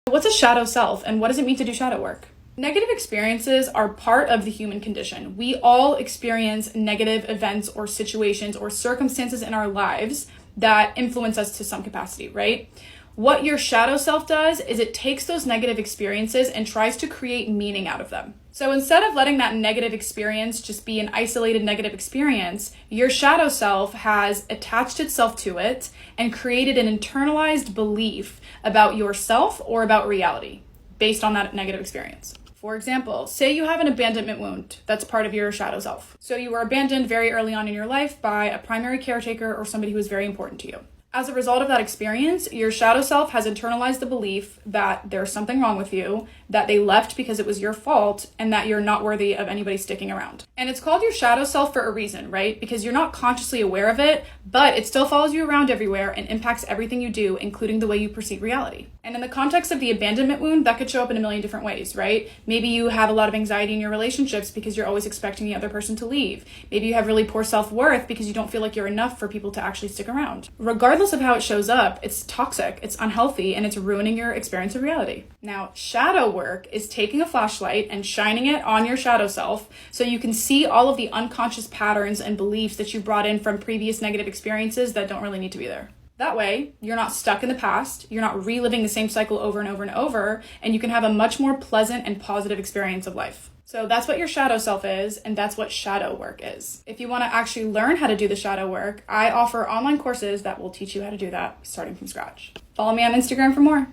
What's a shadow self, and what does it mean to do shadow work? Negative experiences are part of the human condition. We all experience negative events or situations or circumstances in our lives that influence us to some capacity, right? What your shadow self does is it takes those negative experiences and tries to create meaning out of them. So instead of letting that negative experience just be an isolated negative experience, your shadow self has attached itself to it and created an internalized belief about yourself or about reality based on that negative experience. For example, say you have an abandonment wound that's part of your shadow self. So you were abandoned very early on in your life by a primary caretaker or somebody who was very important to you. As a result of that experience, your shadow self has internalized the belief that there's something wrong with you, that they left because it was your fault, and that you're not worthy of anybody sticking around. And it's called your shadow self for a reason, right? Because you're not consciously aware of it, but it still follows you around everywhere and impacts everything you do, including the way you perceive reality. And in the context of the abandonment wound, that could show up in a million different ways, right? Maybe you have a lot of anxiety in your relationships because you're always expecting the other person to leave. Maybe you have really poor self-worth because you don't feel like you're enough for people to actually stick around. Regardless of how it shows up, it's toxic, it's unhealthy, and it's ruining your experience of reality. Now, shadow work is taking a flashlight and shining it on your shadow self so you can see all of the unconscious patterns and beliefs that you brought in from previous negative experiences that don't really need to be there. That way, you're not stuck in the past, you're not reliving the same cycle over and over and over, and you can have a much more pleasant and positive experience of life. So that's what your shadow self is, and that's what shadow work is. If you want to actually learn how to do the shadow work, I offer online courses that will teach you how to do that starting from scratch. Follow me on Instagram for more.